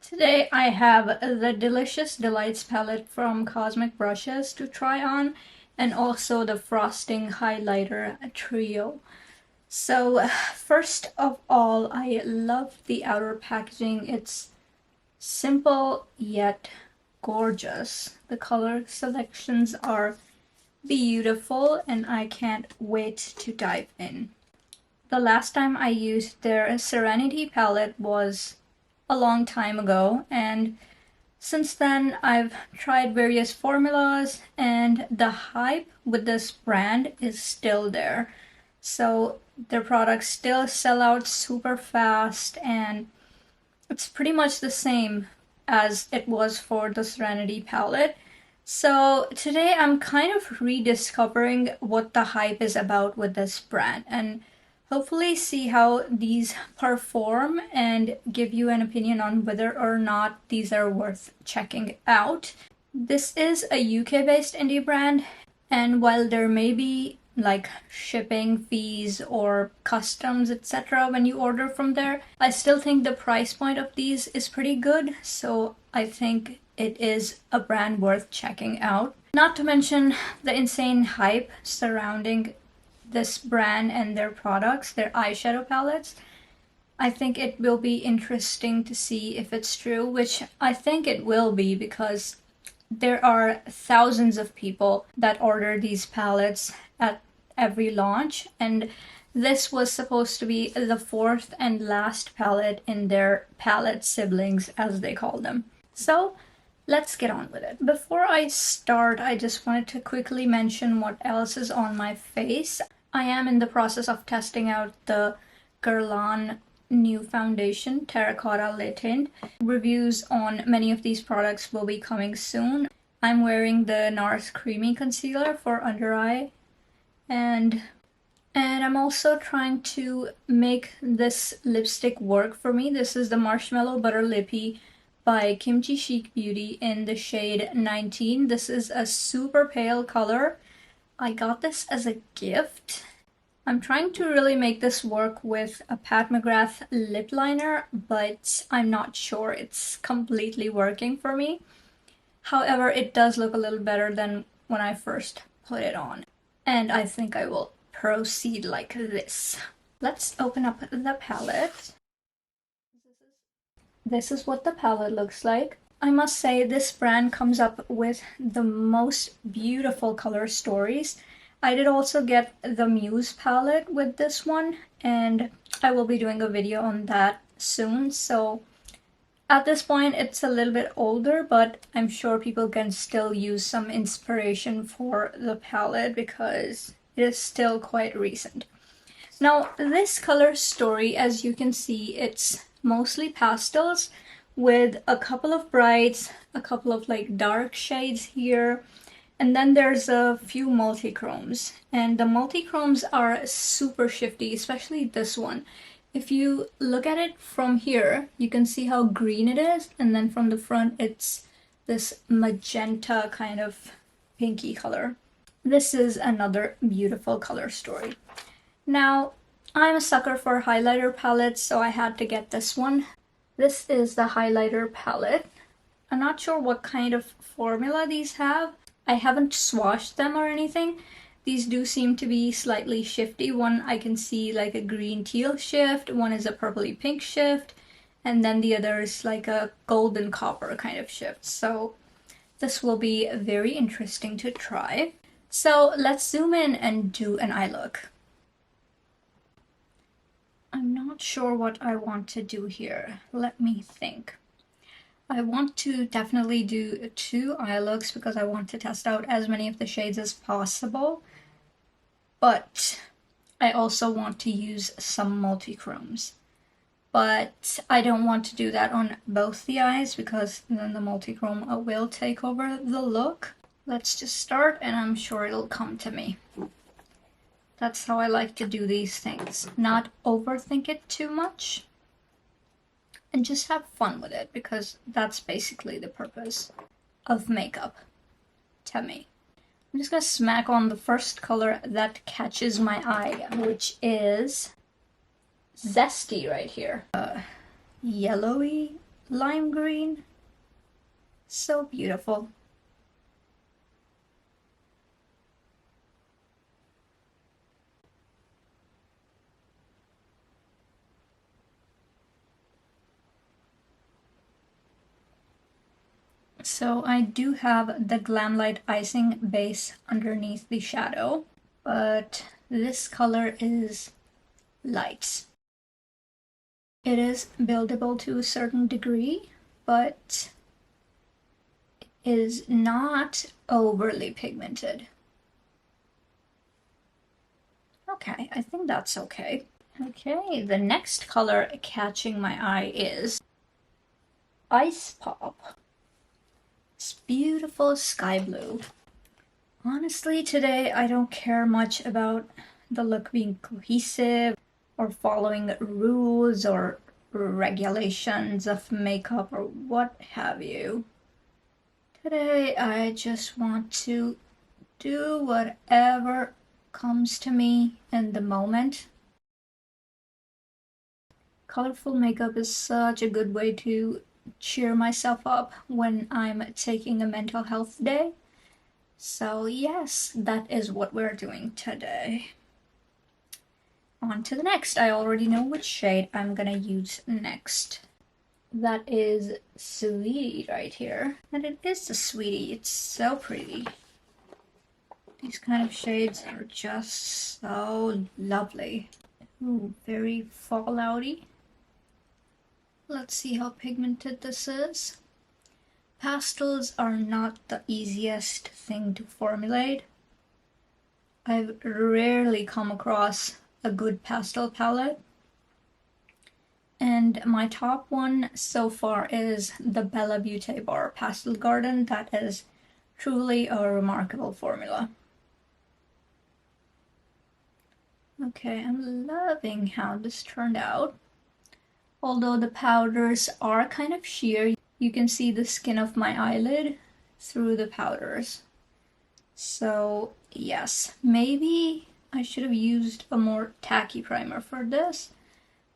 Today I have the Delicious Delights palette from Cosmic Brushes to try on, and also the Frosting Highlighter Trio. So first of all, I love the outer packaging. It's simple yet gorgeous. The color selections are beautiful and I can't wait to dive in. The last time I used their Serenity palette was a long time ago, and since then I've tried various formulas and the hype with this brand is still there. So their products still sell out super fast, and it's pretty much the same as it was for the Serenity palette. So today I'm kind of rediscovering what the hype is about with this brand and hopefully see how these perform and give you an opinion on whether or not these are worth checking out. This is a UK-based indie brand, and while there may be like shipping fees or customs, etc. when you order from there, I still think the price point of these is pretty good, so I think it is a brand worth checking out. Not to mention the insane hype surrounding this brand and their products, their eyeshadow palettes. I think it will be interesting to see if it's true, which I think it will be because there are thousands of people that order these palettes at every launch, and this was supposed to be the fourth and last palette in their palette siblings, as they call them. So let's get on with it. Before I start, I just wanted to quickly mention what else is on my face. I am in the process of testing out the Guerlain new foundation, Terracotta Le Tint. Reviews on many of these products will be coming soon. I'm wearing the NARS Creamy Concealer for under eye, and I'm also trying to make this lipstick work for me. This is the Marshmallow Butter Lippy by Kimchi Chic Beauty in the shade 19. This is a super pale color. I got this as a gift. I'm trying to really make this work with a Pat McGrath lip liner, but I'm not sure it's completely working for me. However, it does look a little better than when I first put it on. And I think I will proceed like this. Let's open up the palette. This is what the palette looks like. I must say this brand comes up with the most beautiful color stories. I did also get the Muse palette with this one, and I will be doing a video on that soon. So at this point it's a little bit older, but I'm sure people can still use some inspiration for the palette because it is still quite recent. Now this color story, as you can see, it's mostly pastels with a couple of brights, a couple of like dark shades here, and then there's a few multichromes. And the multichromes are super shifty, especially this one. If you look at it from here, you can see how green it is, and then from the front it's this magenta kind of pinky color. This is another beautiful color story. Now, I'm a sucker for highlighter palettes, so I had to get this one. This is the highlighter palette. I'm not sure what kind of formula these have. I haven't swatched them or anything. These do seem to be slightly shifty. One I can see like a green teal shift, one is a purpley pink shift, and then the other is like a golden copper kind of shift. So this will be very interesting to try. So let's zoom in and do an eye look. I'm not sure what I want to do here. Let me think. I want to definitely do 2 eye looks because I want to test out as many of the shades as possible. But I also want to use some multichromes. But I don't want to do that on both the eyes because then the multichrome will take over the look. Let's just start and I'm sure it'll come to me. That's how I like to do these things. Not overthink it too much. And just have fun with it, because that's basically the purpose of makeup, to me. I'm just gonna smack on the first color that catches my eye, which is Zesty right here. Yellowy lime green. So beautiful. So I do have the Glamlight icing base underneath the shadow, but this color is light. It is buildable to a certain degree, but is not overly pigmented. Okay, I think that's okay. Okay, the next color catching my eye is Ice Pop. It's beautiful sky blue. Honestly, today I don't care much about the look being cohesive or following rules or regulations of makeup or what have you. Today I just want to do whatever comes to me in the moment. Colorful makeup is such a good way to cheer myself up when I'm taking a mental health day. So yes, that is what we're doing today. On to the next. I already know which shade I'm gonna use next. That is Sweetie right here. And it is the Sweetie. It's so pretty. These kind of shades are just so lovely. Ooh, very fallouty. Let's see how pigmented this is. Pastels are not the easiest thing to formulate. I've rarely come across a good pastel palette. And my top one so far is the Bella Beauty Bar Pastel Garden. That is truly a remarkable formula. Okay, I'm loving how this turned out. Although the powders are kind of sheer, you can see the skin of my eyelid through the powders. So yes, maybe I should have used a more tacky primer for this,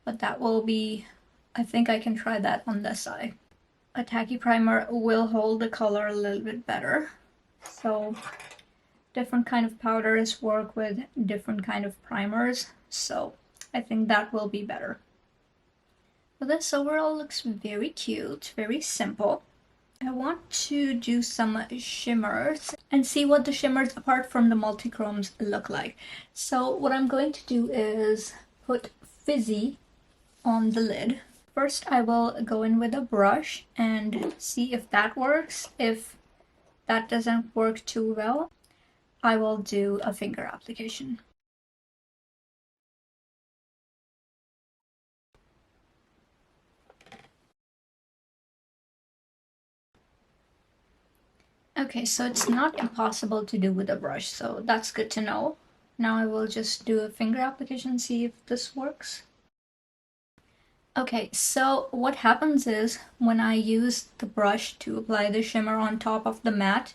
but that will be, I think I can try that on this eye. A tacky primer will hold the color a little bit better. So different kind of powders work with different kind of primers, so I think that will be better. But this overall looks very cute, very simple. I want to do some shimmers and see what the shimmers apart from the multichromes look like. So what I'm going to do is put Fizzy on the lid. First I will go in with a brush and see if that works. If that doesn't work too well, I will do a finger application. Okay, so it's not impossible to do with a brush, so that's good to know. Now I will just do a finger application, see if this works. Okay, so what happens is when I use the brush to apply the shimmer on top of the matte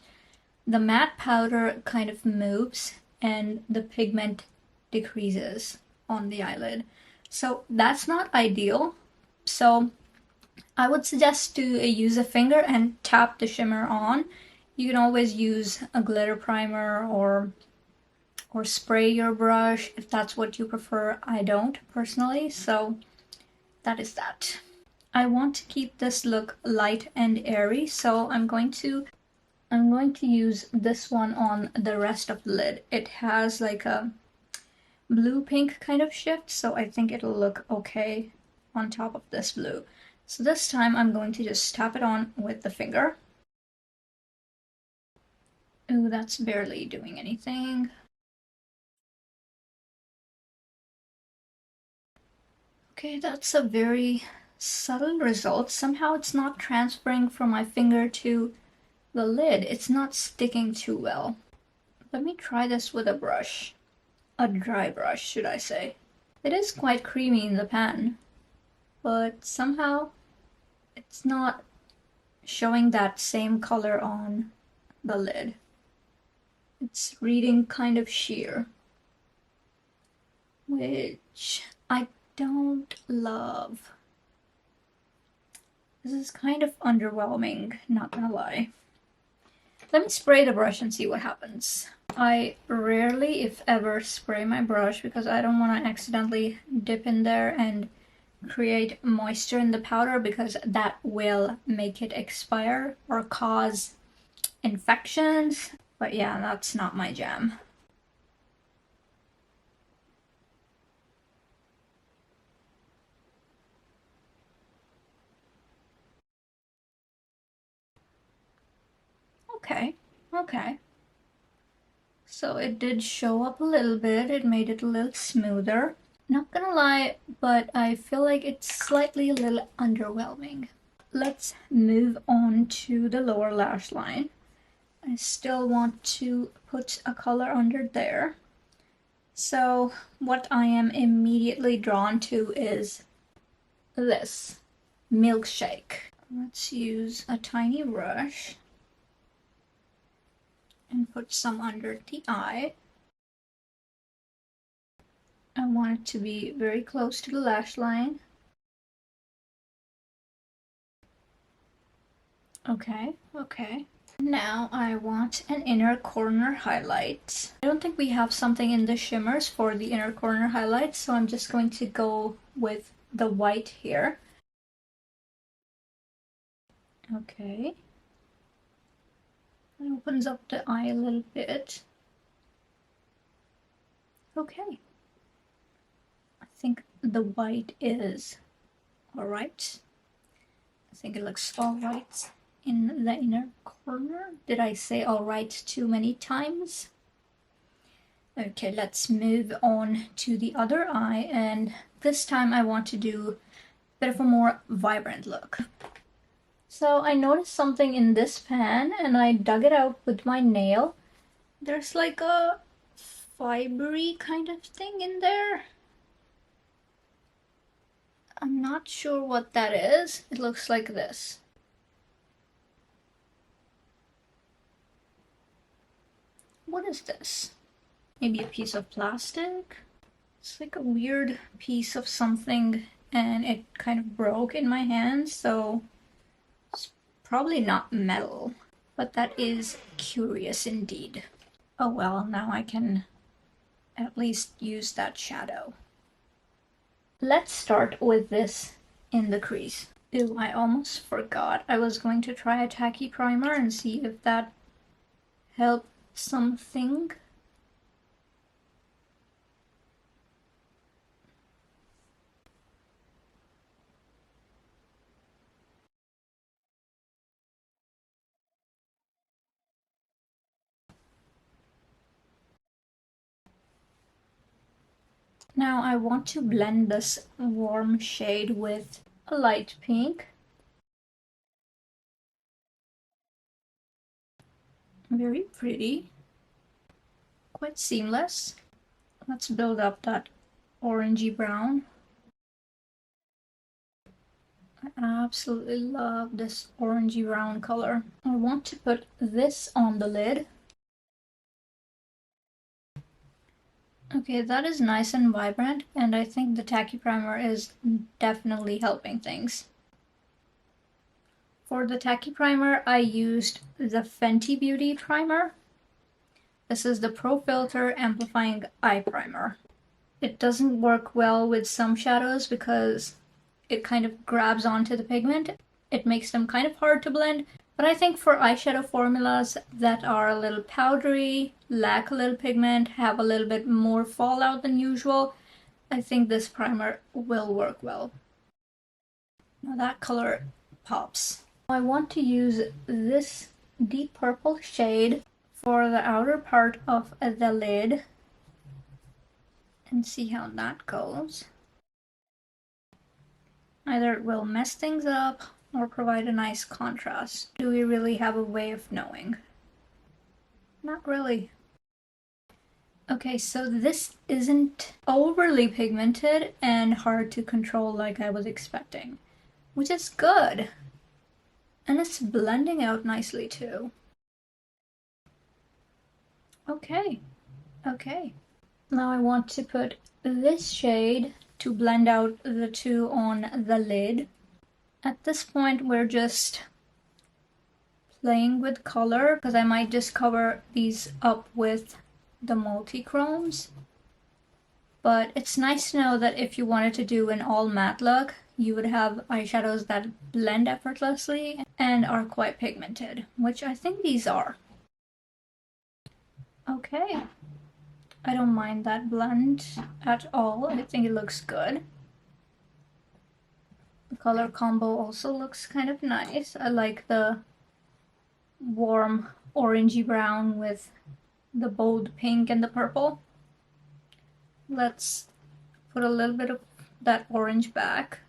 powder kind of moves and the pigment decreases on the eyelid. So that's not ideal. So I would suggest to use a finger and tap the shimmer on. You can always use a glitter primer or spray your brush if that's what you prefer. I don't personally, so that is that. I want to keep this look light and airy, so I'm going to use this one on the rest of the lid. It has like a blue-pink kind of shift, so I think it'll look okay on top of this blue. So this time I'm going to just tap it on with the finger. Ooh, that's barely doing anything. Okay, that's a very subtle result. Somehow it's not transferring from my finger to the lid. It's not sticking too well. Let me try this with a brush. A dry brush, should I say. It is quite creamy in the pan, but somehow it's not showing that same color on the lid. It's reading kind of sheer, which I don't love. This is kind of underwhelming, not gonna lie. Let me spray the brush and see what happens. I rarely, if ever, spray my brush because I don't want to accidentally dip in there and create moisture in the powder, because that will make it expire or cause infections. But yeah, that's not my jam. Okay, okay. So it did show up a little bit. It made it a little smoother. Not gonna lie, but I feel like it's slightly a little underwhelming. Let's move on to the lower lash line. I still want to put a color under there. So what I am immediately drawn to is this milkshake. Let's use a tiny brush and put some under the eye. I want it to be very close to the lash line. Okay, okay. Now I want an inner corner highlight. I don't think we have something in the shimmers for the inner corner highlight, so I'm just going to go with the white here. Okay. It opens up the eye a little bit. Okay. I think the white is alright. I think it looks alright in the inner corner. Did I say alright too many times? Okay, let's move on to the other eye, and this time I want to do a bit of a more vibrant look. So I noticed something in this pan and I dug it out with my nail. There's like a fibery kind of thing in there. I'm not sure what that is. It looks like this. What is this? Maybe a piece of plastic? It's like a weird piece of something and it kind of broke in my hand, so it's probably not metal, but that is curious indeed. Oh well, now I can at least use that shadow. Let's start with this in the crease. Ew, I almost forgot. I was going to try a tacky primer and see if that helped something. Now I want to blend this warm shade with a light pink. Very pretty. Quite seamless. Let's build up that orangey brown. I absolutely love this orangey brown color. I want to put this on the lid. Okay, that is nice and vibrant, and I think the tacky primer is definitely helping things. For the tacky primer, I used the Fenty Beauty primer. This is the Pro Filter Amplifying Eye Primer. It doesn't work well with some shadows because it kind of grabs onto the pigment. It makes them kind of hard to blend, but I think for eyeshadow formulas that are a little powdery, lack a little pigment, have a little bit more fallout than usual, I think this primer will work well. Now that color pops. I want to use this deep purple shade for the outer part of the lid and see how that goes. Either it will mess things up or provide a nice contrast. Do we really have a way of knowing? Not really. Okay, so this isn't overly pigmented and hard to control like I was expecting, which is good. And it's blending out nicely too. Okay, okay. Now I want to put this shade to blend out the two on the lid. At this point, we're just playing with color because I might just cover these up with the multi-chromes. But it's nice to know that if you wanted to do an all matte look, you would have eyeshadows that blend effortlessly and are quite pigmented, which I think these are. Okay, I don't mind that blend at all. I think it looks good. The color combo also looks kind of nice. I like the warm orangey brown with the bold pink and the purple. Let's put a little bit of that orange back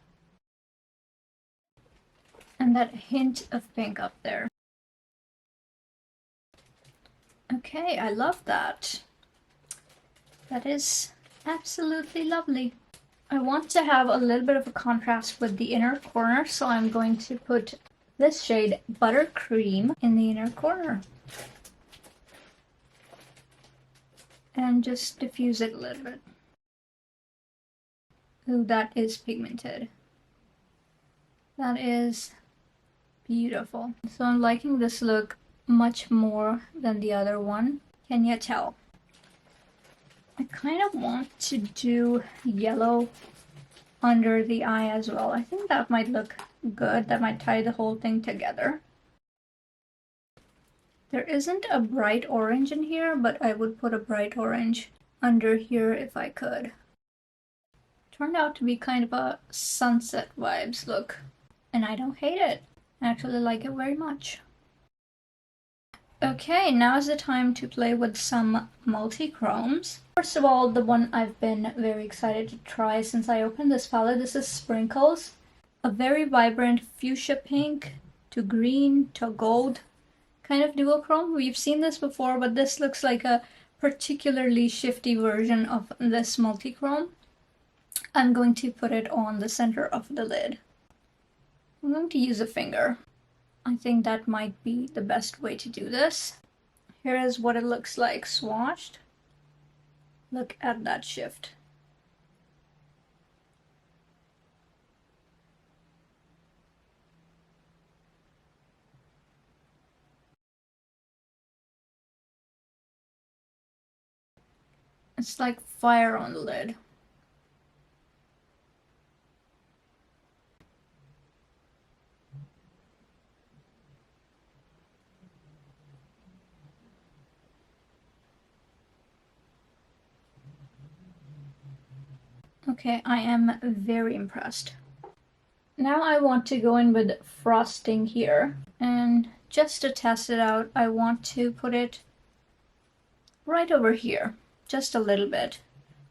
and that hint of pink up there. Okay, I love that. That is absolutely lovely. I want to have a little bit of a contrast with the inner corner, so I'm going to put this shade Buttercream in the inner corner. And just diffuse it a little bit. Ooh, that is pigmented. That is beautiful. So I'm liking this look much more than the other one. Can you tell? I kind of want to do yellow under the eye as well. I think that might look good. That might tie the whole thing together. There isn't a bright orange in here, but I would put a bright orange under here if I could. Turned out to be kind of a sunset vibes look, and I don't hate it. I actually like it very much. Okay, now is the time to play with some multi-chromes. First of all, the one I've been very excited to try since I opened this palette, this is Sprinkles. A very vibrant fuchsia pink to green to gold kind of duochrome. We've seen this before, but this looks like a particularly shifty version of this multi-chrome. I'm going to put it on the center of the lid. I'm going to use a finger. I think that might be the best way to do this. Here is what it looks like swatched. Look at that shift. It's like fire on the lid. Okay, I am very impressed. Now I want to go in with frosting here, and just to test it out, I want to put it right over here, just a little bit.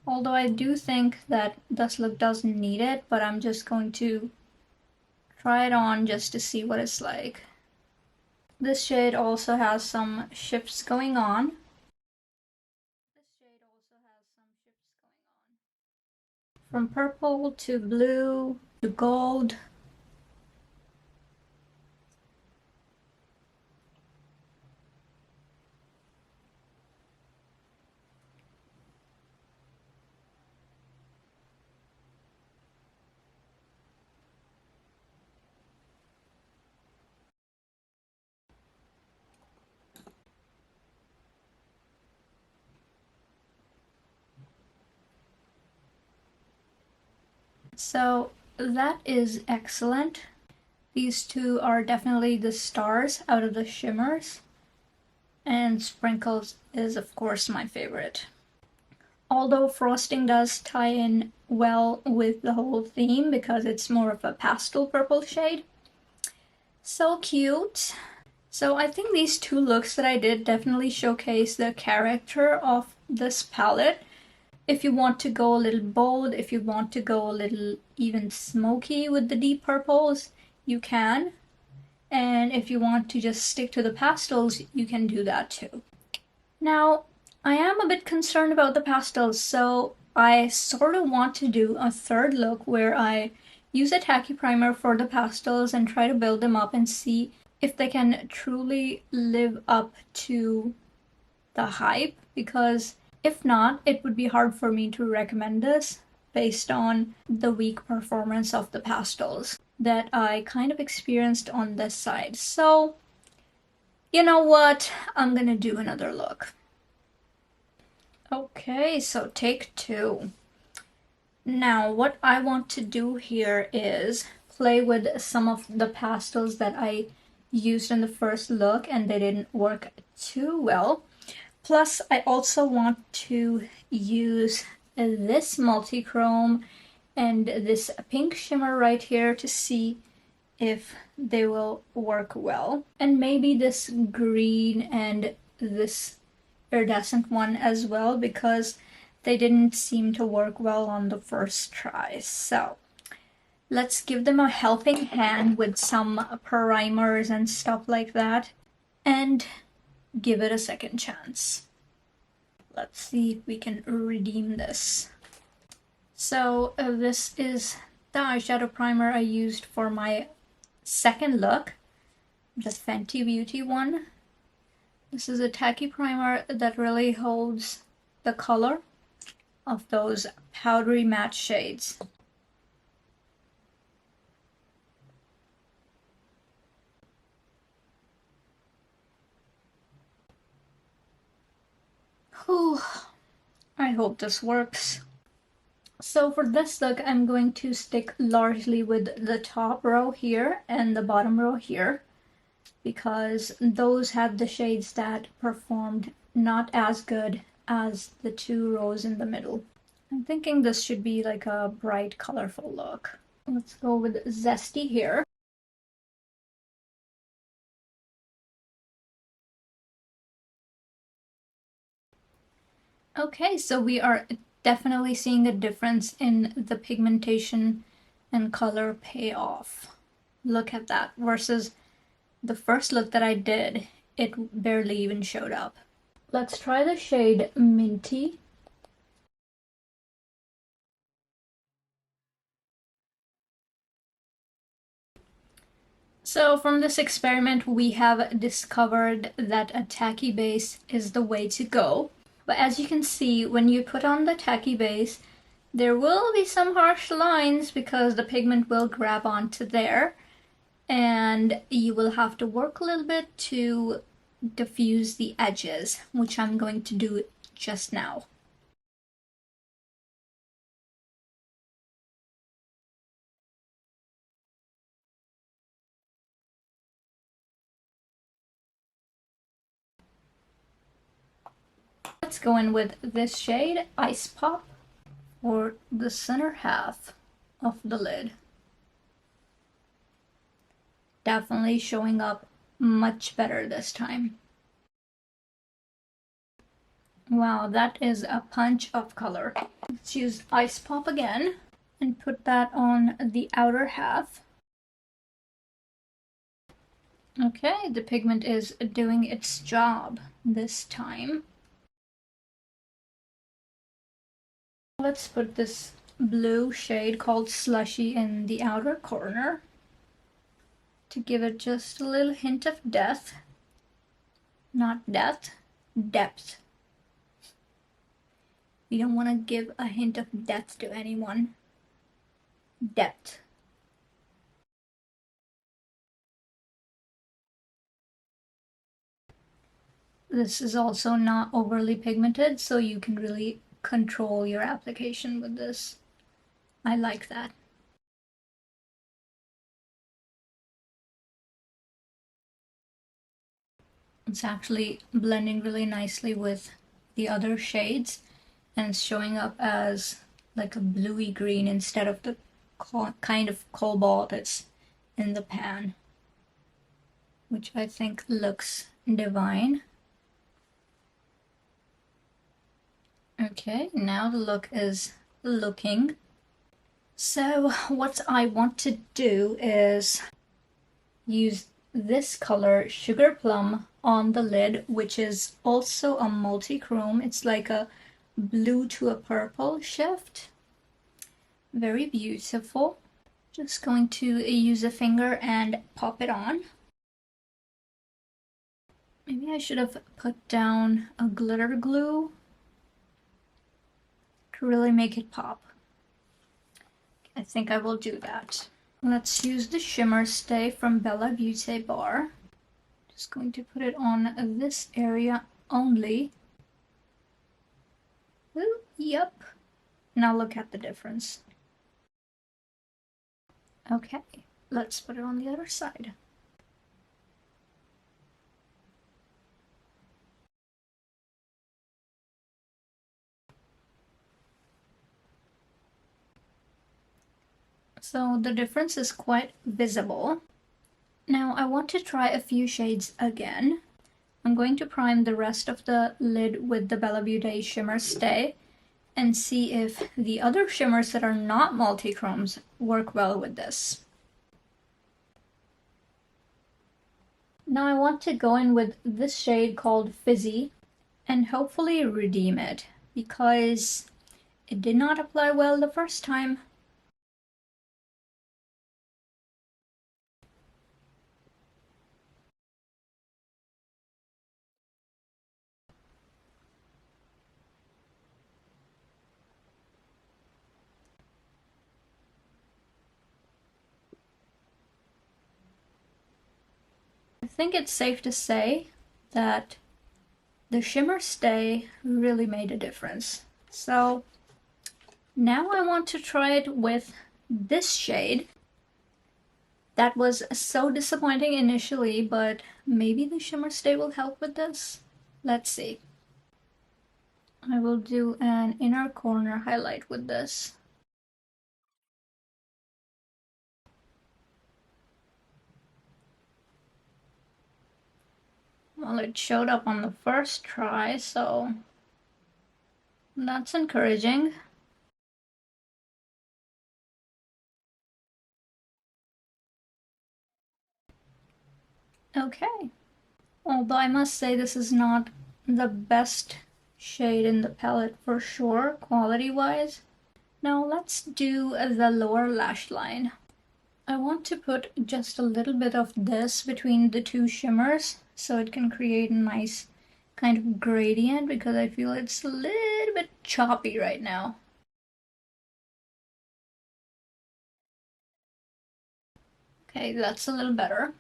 Although I do think that this look doesn't need it, but I'm just going to try it on just to see what it's like. This shade also has some shifts going on. From purple to blue to gold. So that is excellent. These two are definitely the stars out of the shimmers. And Sprinkles is of course my favorite. Although frosting does tie in well with the whole theme because it's more of a pastel purple shade. So cute. So I think these two looks that I did definitely showcase the character of this palette. If you want to go a little bold, if you want to go a little even smoky with the deep purples, you can. And if you want to just stick to the pastels, you can do that too. Now, I am a bit concerned about the pastels, so I sort of want to do a third look where I use a tacky primer for the pastels and try to build them up and see if they can truly live up to the hype, because if not, it would be hard for me to recommend this based on the weak performance of the pastels. that I kind of experienced on this side. So, you know what? I'm gonna do another look. Okay, so take two. Now, what I want to do here is play with some of the pastels that I used in the first look and they didn't work too well. Plus, I also want to use this multi-chrome and this pink shimmer right here to see if they will work well. And maybe this green and this iridescent one as well, because they didn't seem to work well on the first try. So let's give them a helping hand with some primers and stuff like that and give it a second chance. Let's see if we can redeem this. So this is the eyeshadow primer I used for my second look, the Fenty Beauty one. This is a tacky primer that really holds the color of those powdery matte shades. Whew. I hope this works. So for this look, I'm going to stick largely with the top row here and the bottom row here, because those had the shades that performed not as good as the two rows in the middle. I'm thinking this should be like a bright, colorful look. Let's go with Zesty here. Okay, so we are definitely seeing a difference in the pigmentation and color payoff. Look at that, versus the first look that I did, it barely even showed up. Let's try the shade Minty. So from this experiment, we have discovered that a tacky base is the way to go. But as you can see, when you put on the tacky base, there will be some harsh lines because the pigment will grab onto there. And you will have to work a little bit to diffuse the edges, which I'm going to do just now. Let's go in with this shade, Ice Pop, for the center half of the lid. Definitely showing up much better this time. Wow, that is a punch of color. Let's use Ice Pop again and put that on the outer half. Okay, the pigment is doing its job this time. Let's put this blue shade called Slushy in the outer corner to give it just a little hint of depth. Not depth, depth. You don't want to give a hint of depth to anyone. Depth. This is also not overly pigmented, so you can really control your application with this. I like that. It's actually blending really nicely with the other shades, and it's showing up as like a bluey green instead of the kind of cobalt that's in the pan, which I think looks divine. Okay, now the look is looking. So what I want to do is use this color, Sugar Plum, on the lid, which is also a multi-chrome. It's like a blue to a purple shift. Very beautiful. Just going to use a finger and pop it on. Maybe I should have put down a glitter glue to really make it pop. I think I will do that. Let's use the Shimmer Stay from Bella Beauty Bar. Just going to put it on this area only. Ooh, yep. Now look at the difference. Okay, let's put it on the other side. So the difference is quite visible. Now I want to try a few shades again. I'm going to prime the rest of the lid with the Bella Beauty Shimmer Stay and see if the other shimmers that are not multi-chromes work well with this. Now I want to go in with this shade called Fizzy and hopefully redeem it because it did not apply well the first time. I think it's safe to say that the Shimmer Stay really made a difference. So now I want to try it with this shade. That was so disappointing initially, but maybe the Shimmer Stay will help with this. Let's see. I will do an inner corner highlight with this. Well, it showed up on the first try, so that's encouraging. Okay. Although I must say this is not the best shade in the palette for sure, quality-wise. Now let's do the lower lash line. I want to put just a little bit of this between the two shimmers so it can create a nice kind of gradient because I feel it's a little bit choppy right now. Okay, that's a little better.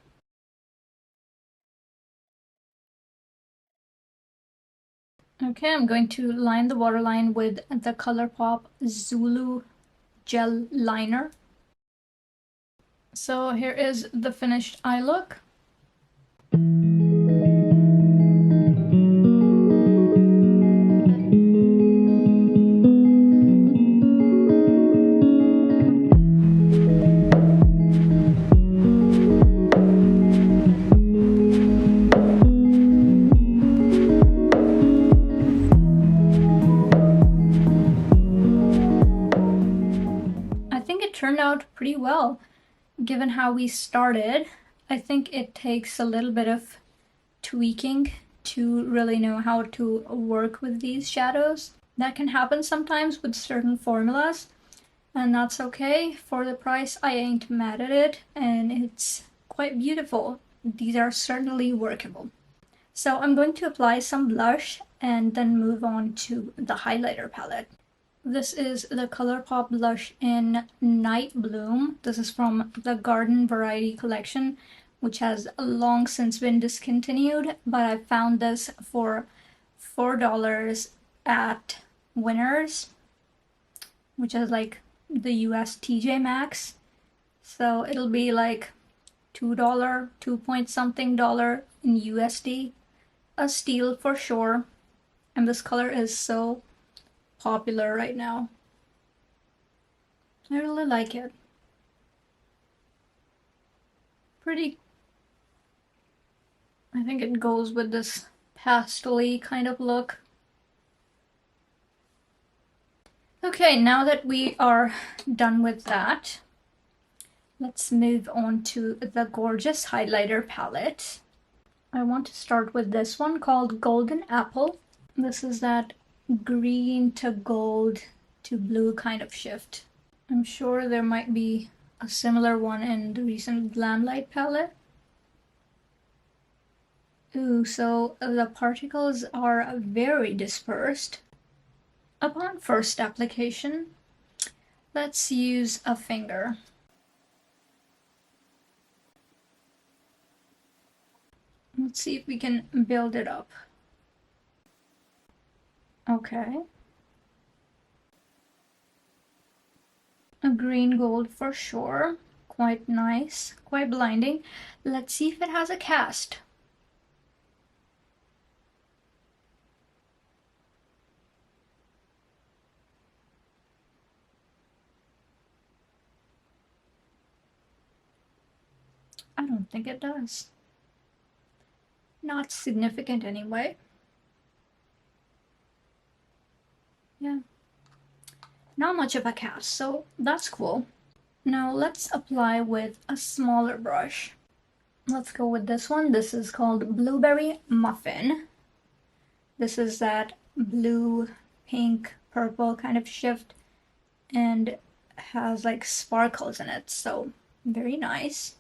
Okay, I'm going to line the waterline with the ColourPop Zulu Gel Liner. So here is the finished eye look. Turned out pretty well given how we started. I think it takes a little bit of tweaking to really know how to work with these shadows. That can happen sometimes with certain formulas, and that's okay. For the price, I ain't mad at it, and it's quite beautiful. These are certainly workable. So I'm going to apply some blush and then move on to the highlighter palette. This is the ColourPop blush in Night Bloom. This is from the Garden Variety collection, which has long since been discontinued, but I found this for $4 at Winners, which is like the US TJ Maxx. So it'll be like $2, 2 point something dollar in USD. A steal for sure. And this color is so popular right now. I really like it. Pretty. I think it goes with this pastel-y kind of look. Okay, now that we are done with that, let's move on to the gorgeous highlighter palette. I want to start with this one called Golden Apple. This is that green to gold to blue kind of shift. I'm sure there might be a similar one in the recent Glamlight palette. Ooh, so the particles are very dispersed. Upon first application, let's use a finger. Let's see if we can build it up. Okay. A green gold for sure. Quite nice, quite blinding. Let's see if it has a cast. I don't think it does. Not significant anyway. Yeah. Not much of a cast, so that's cool. Now let's apply with a smaller brush. Let's go with this one. This is called Blueberry Muffin. This is that blue, pink, purple kind of shift and has like sparkles in it, so very nice.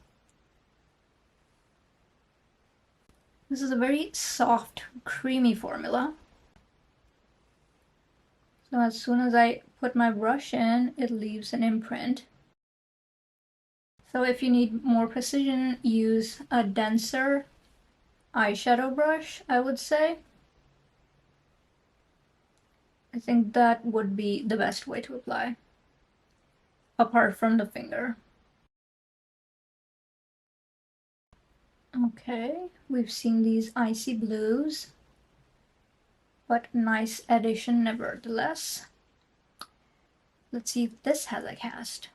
This is a very soft, creamy formula. So as soon as I put my brush in, it leaves an imprint. So if you need more precision, use a denser eyeshadow brush, I would say. I think that would be the best way to apply, apart from the finger. Okay, we've seen these icy blues, but nice addition nevertheless. Let's see if this has a cast.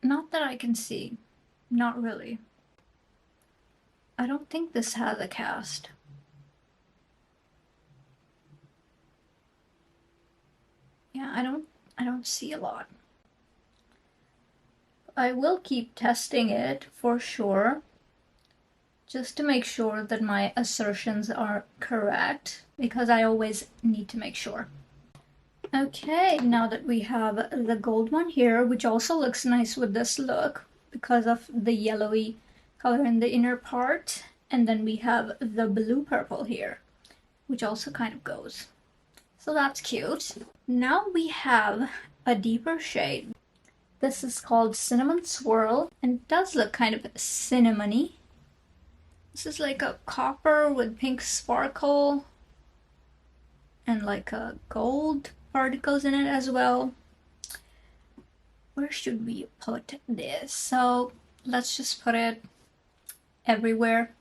Not that I can see. Not really. I don't think this has a cast. Yeah, I don't see a lot. I will keep testing it for sure, just to make sure that my assertions are correct, because I always need to make sure. Okay, now that we have the gold one here, which also looks nice with this look because of the yellowy color in the inner part, and then we have the blue purple here, which also kind of goes. So that's cute. Now we have a deeper shade. This is called Cinnamon Swirl, and it does look kind of cinnamony. This is like a copper with pink sparkle and like a gold particles in it as well. Where should we put this? So let's just put it everywhere.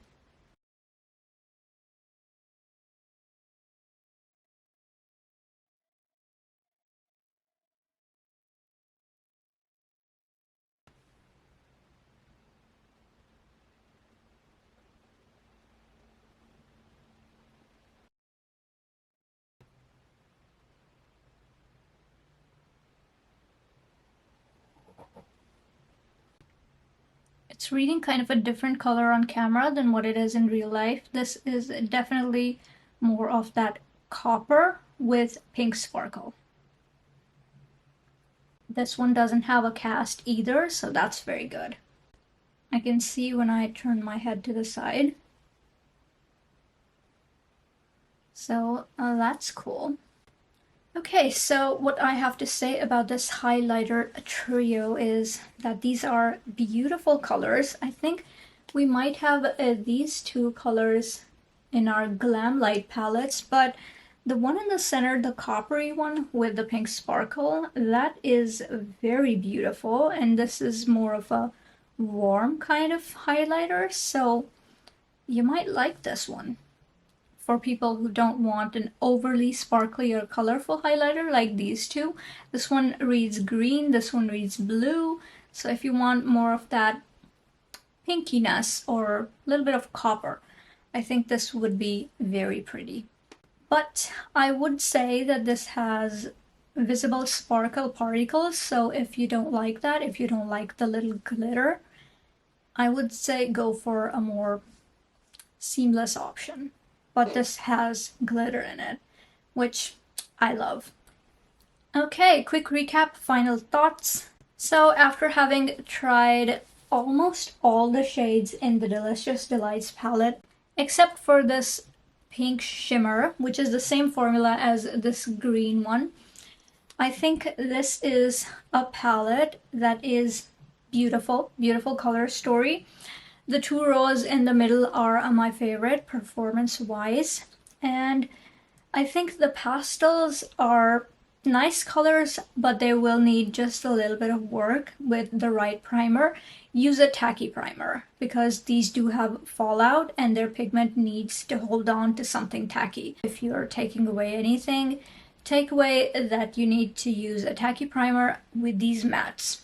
It's reading kind of a different color on camera than what it is in real life. This is definitely more of that copper with pink sparkle. This one doesn't have a cast either, so that's very good. I can see when I turn my head to the side. So that's cool. Okay, so what I have to say about this highlighter trio is that these are beautiful colors. I think we might have these two colors in our Glam Light palettes, but the one in the center, the coppery one with the pink sparkle, that is very beautiful, and this is more of a warm kind of highlighter, so you might like this one. For people who don't want an overly sparkly or colorful highlighter like these two. This one reads green, this one reads blue. So if you want more of that pinkiness or a little bit of copper, I think this would be very pretty. But I would say that this has visible sparkle particles, so if you don't like that, if you don't like the little glitter, I would say go for a more seamless option. But this has glitter in it, which I love. Okay, quick recap, final thoughts. So after having tried almost all the shades in the Delicious Delights palette, except for this pink shimmer, which is the same formula as this green one. I think this is a palette that is beautiful, beautiful color story. The two rows in the middle are my favorite performance-wise, and I think the pastels are nice colors, but they will need just a little bit of work with the right primer. Use a tacky primer because these do have fallout and their pigment needs to hold on to something tacky. If you're taking away anything, take away that you need to use a tacky primer with these mattes.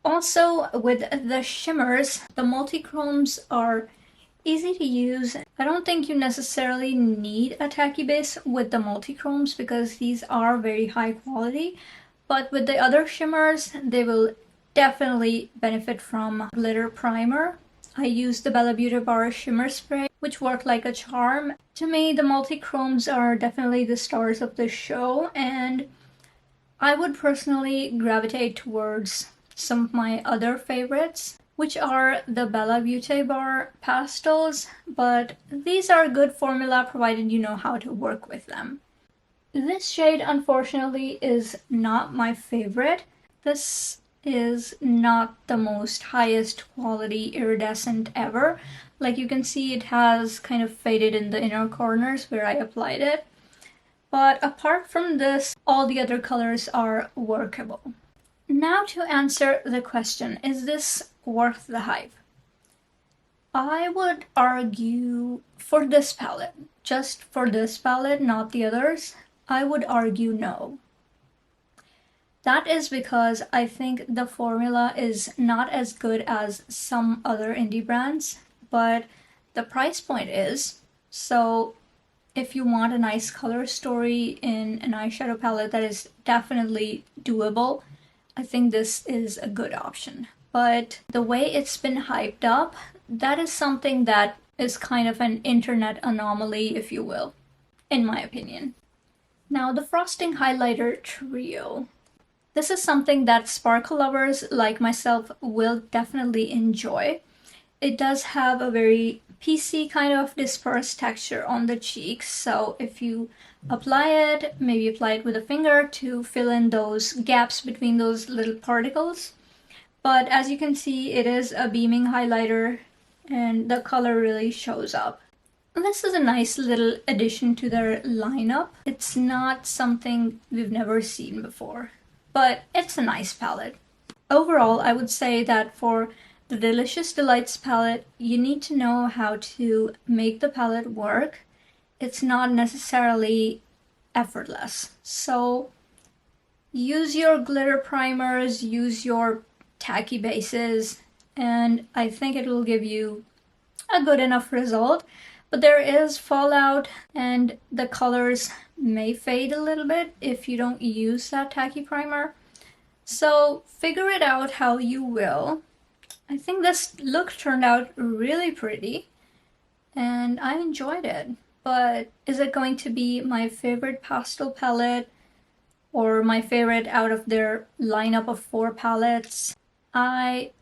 Also, with the shimmers, the multi-chromes are easy to use. I don't think you necessarily need a tacky base with the multi-chromes because these are very high quality, but with the other shimmers, they will definitely benefit from glitter primer. I used the Bella Beauty Bar Shimmer Spray, which worked like a charm. To me, the multi-chromes are definitely the stars of the show, and I would personally gravitate towards some of my other favorites, which are the Bella Beauty Bar pastels, but these are a good formula provided you know how to work with them. This shade, unfortunately, is not my favorite. This is not the most highest quality iridescent ever. Like you can see, it has kind of faded in the inner corners where I applied it. But apart from this, all the other colors are workable. Now to answer the question, is this worth the hype? I would argue for this palette, just for this palette, not the others, I would argue no. That is because I think the formula is not as good as some other indie brands, but the price point is. So if you want a nice color story in an eyeshadow palette that is definitely doable, I think this is a good option. But the way it's been hyped up, that is something that is kind of an internet anomaly, if you will, in my opinion. Now, the Frosting Highlighter Trio. This is something that sparkle lovers like myself will definitely enjoy. It does have a very PC kind of dispersed texture on the cheeks, so if you apply it, maybe apply it with a finger to fill in those gaps between those little particles. But as you can see, it is a beaming highlighter and the color really shows up. This is a nice little addition to their lineup. It's not something we've never seen before, but it's a nice palette. Overall, I would say that for the Delicious Delights palette, you need to know how to make the palette work. It's not necessarily effortless. So use your glitter primers, use your tacky bases, and I think it will give you a good enough result. But there is fallout and the colors may fade a little bit if you don't use that tacky primer. So figure it out how you will. I think this look turned out really pretty and I enjoyed it. But is it going to be my favorite pastel palette or my favorite out of their lineup of 4 palettes? I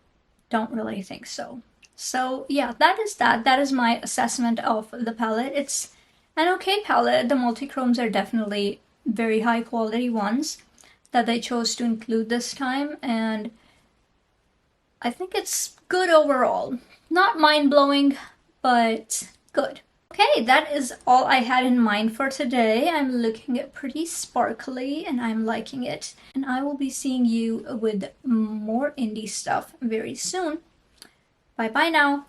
don't really think so. So yeah, that is that. That is my assessment of the palette. It's an okay palette. The multi-chromes are definitely very high quality ones that they chose to include this time, and I think it's good overall. Not mind-blowing, but good. Okay, that is all I had in mind for today. I'm looking pretty sparkly and I'm liking it. And I will be seeing you with more indie stuff very soon. Bye bye now.